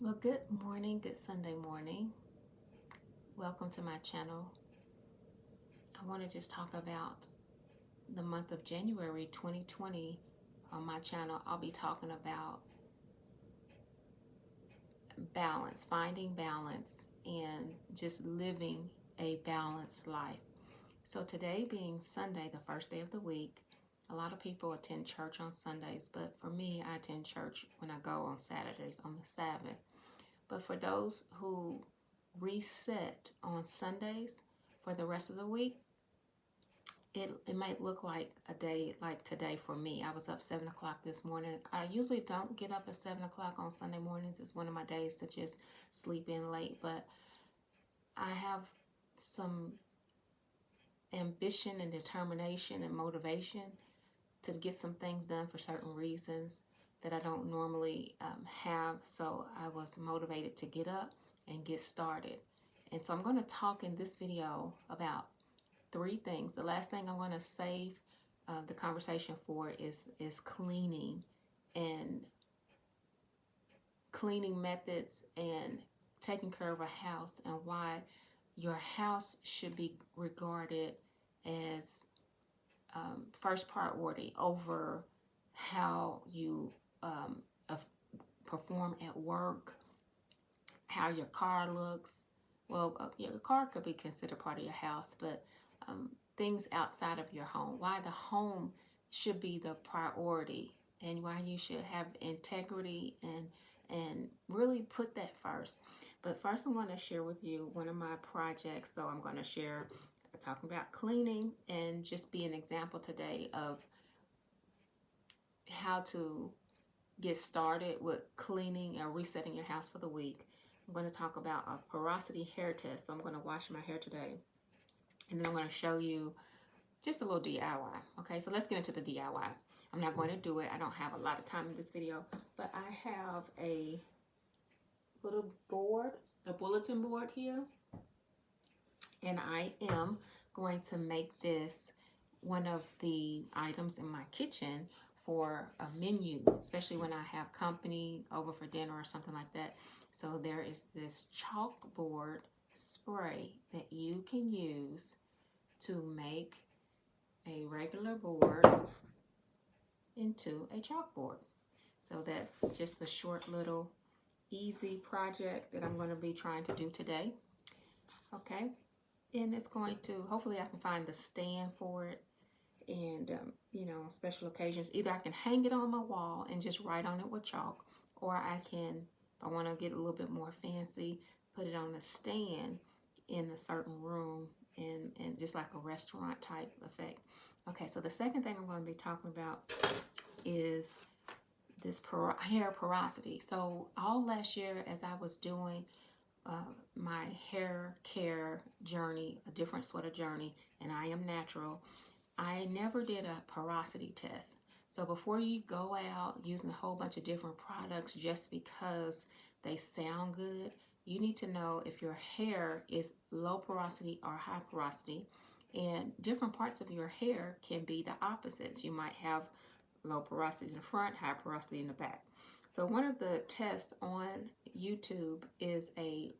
Well, good morning, good Sunday morning. Welcome to my channel. I want to just talk about the month of January 2020 on my channel. I'll be talking about balance, finding balance, and just living a balanced life. So today being Sunday, the first day of the week, a lot of people attend church on Sundays, but for me, I attend church when I go on Saturdays on the Sabbath. But for those who reset on Sundays for the rest of the week, it might look like a day like today for me. I was up 7 o'clock this morning. I usually don't get up at 7 o'clock on Sunday mornings. It's one of my days to just sleep in late. But I have some ambition and determination and motivation to get some things done for certain reasons that I don't normally have. So I was motivated to get up and get started. And so I'm going to talk in this video about 3 things. The last thing I'm going to save the conversation for is cleaning and cleaning methods and taking care of a house, and why your house should be regarded as first priority over how you perform at work, how your car looks. Well, your car could be considered part of your house, but things outside of your home. Why the home should be the priority, and why you should have integrity and really put that first. But first, I'm going to share with you one of my projects. So I'm going to share talking about cleaning and just be an example today of how to get started with cleaning and resetting your house for the week. I'm going to talk about a porosity hair test. So I'm going to wash my hair today, and then I'm going to show you just a little DIY. Okay, so let's get into the DIY. I'm not going to do it. I don't have a lot of time in this video, but I have a little board, a bulletin board here, and I am going to make this one of the items in my kitchen for a menu, especially when I have company over for dinner or something like that. So there is this chalkboard spray that you can use to make a regular board into a chalkboard. So that's just a short little easy project that I'm going to be trying to do today. Okay, and it's going to, hopefully I can find the stand for it, and you know, special occasions, either I can hang it on my wall and just write on it with chalk, or I can, if I want to get a little bit more fancy, put it on a stand in a certain room, and just like a restaurant type effect. Okay, so the second thing I'm going to be talking about is this hair porosity. So all last year, as I was doing my hair care journey, a different sort of journey, and I am natural, I never did a porosity test. So before you go out using a whole bunch of different products just because they sound good, you need to know if your hair is low porosity or high porosity. And different parts of your hair can be the opposites. You might have low porosity in the front, high porosity in the back. So one of the tests on YouTube is a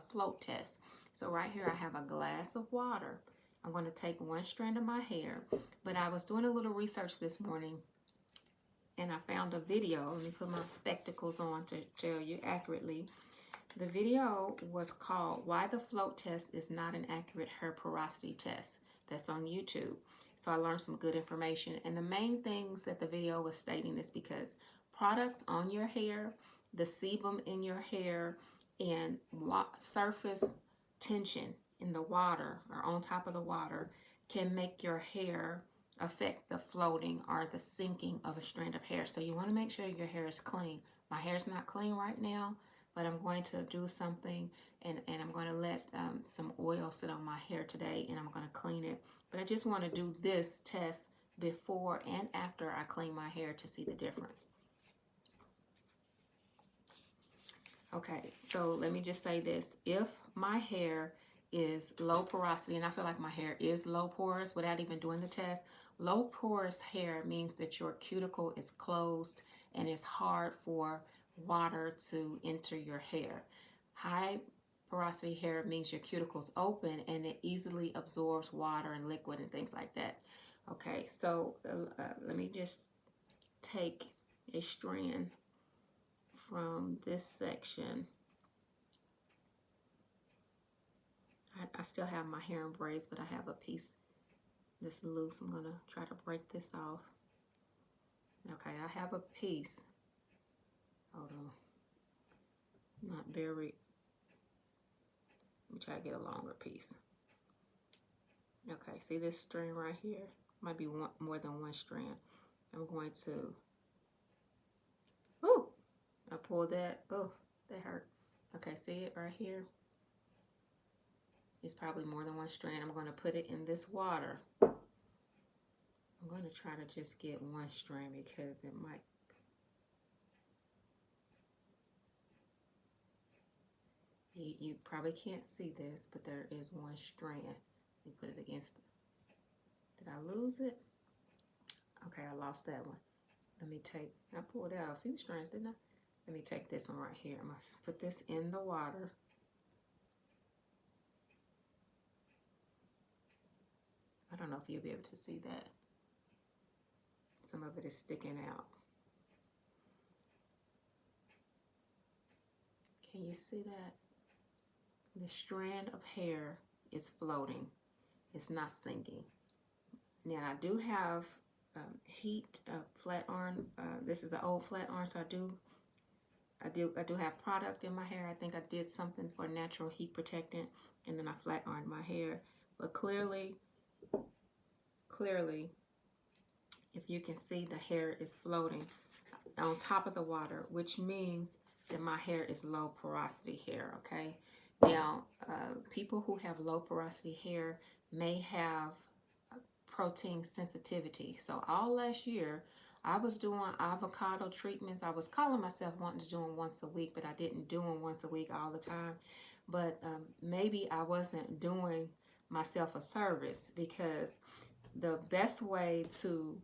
float test. So right here I have a glass of water. I'm going to take one strand of my hair, but I was doing a little research this morning and I found a video. Let me put my spectacles on to tell you accurately. The video was called "Why the Float Test is Not an Accurate Hair Porosity Test." That's on YouTube. So I learned some good information. And the main things that the video was stating is because products on your hair, the sebum in your hair, and surface tension in the water or on top of the water can make your hair affect the floating or the sinking of a strand of hair. So you want to make sure your hair is clean. My hair is not clean right now, but I'm going to do something, and I'm going to let some oil sit on my hair today, and I'm going to clean it. But I just want to do this test before and after I clean my hair to see the difference. Okay, so let me just say this. If my hair is low porosity, and I feel like my hair is low porous without even doing the test, low porous hair means that your cuticle is closed and it's hard for water to enter your hair. High porosity hair means your cuticles open and it easily absorbs water and liquid and things like that. Okay, so let me just take a strand from this section. I still have my hair in braids, but I have a piece that's loose. I'm gonna try to break this off. Okay, I have a piece. Hold on. Not very. Let me try to get a longer piece. Okay, see this strand right here? Might be more than one strand. I'm going to. Ooh! I pulled that. Oh, that hurt. Okay, see it right here? It's probably more than one strand. I'm going to put it in this water. I'm going to try to just get one strand because it might. You probably can't see this, but there is one strand. You put it against it. Did I lose it? Okay, I lost that one. Let me take, I pulled out a few strands, didn't I? Let me take this one right here. I'm going to put this in the water. I don't know if you'll be able to see that. Some of it is sticking out. Can you see that? The strand of hair is floating. It's not sinking. Now I do have heat flat iron. This is an old flat iron, so I do have product in my hair. I think I did something for natural heat protectant, and then I flat ironed my hair. But clearly, if you can see, the hair is floating on top of the water, which means that my hair is low porosity hair, okay? Now, people who have low porosity hair may have protein sensitivity. So all last year, I was doing avocado treatments. I was calling myself wanting to do them once a week, but I didn't do them once a week all the time. But maybe I wasn't doing myself a service, because the best way to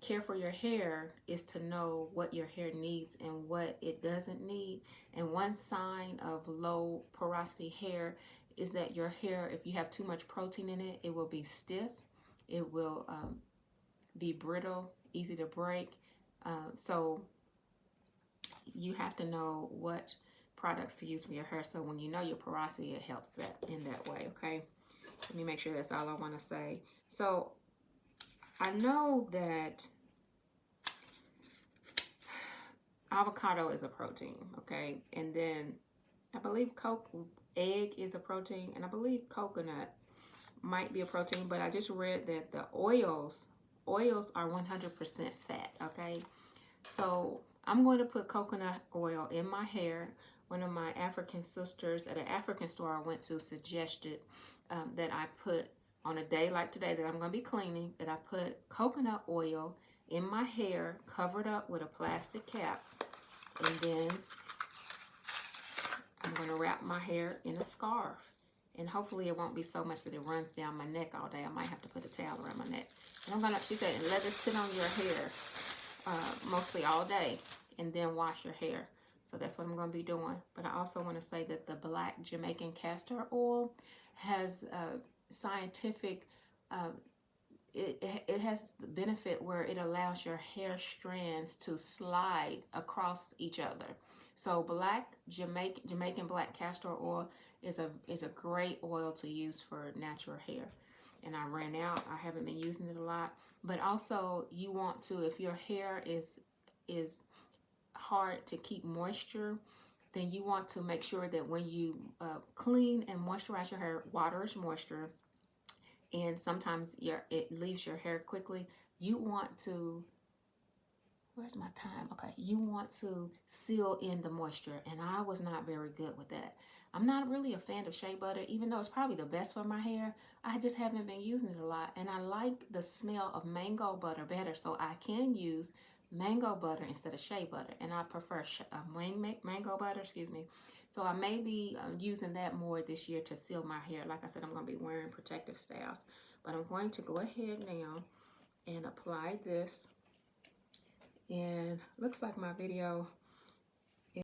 care for your hair is to know what your hair needs and what it doesn't need. And one sign of low porosity hair is that your hair, if you have too much protein in it, it will be stiff. It will be brittle, easy to break. So you have to know what products to use for your hair. So when you know your porosity, it helps that in that way, okay? Let me make sure that's all I want to say. So I know that avocado is a protein, okay? And then I believe egg is a protein, and I believe coconut might be a protein, but I just read that the oils are 100% fat, okay? So I'm going to put coconut oil in my hair. One of my African sisters at an African store I went to suggested that I put, on a day like today that I'm going to be cleaning, that I put coconut oil in my hair, covered up with a plastic cap, and then I'm going to wrap my hair in a scarf. And hopefully it won't be so much that it runs down my neck all day. I might have to put a towel around my neck. And she said, let it sit on your hair mostly all day, and then wash your hair. So that's what I'm going to be doing. But I also want to say that the black Jamaican castor oil has scientific, it has the benefit where it allows your hair strands to slide across each other. So black Jamaican black castor oil is a great oil to use for natural hair. And I ran out. I haven't been using it a lot. But also, you want to, if your hair is hard to keep moisture, then you want to make sure that when you clean and moisturize your hair, water is moisture, and sometimes it leaves your hair quickly. You want to, where's my time? Okay, you want to seal in the moisture, and I was not very good with that. I'm not really a fan of shea butter, even though it's probably the best for my hair. I just haven't been using it a lot, and I like the smell of mango butter better, so I can use mango butter instead of shea butter, and I prefer mango butter, excuse me. So I may be using that more this year to seal my hair. Like I said, I'm going to be wearing protective styles, but I'm going to go ahead now and apply this. And looks like my video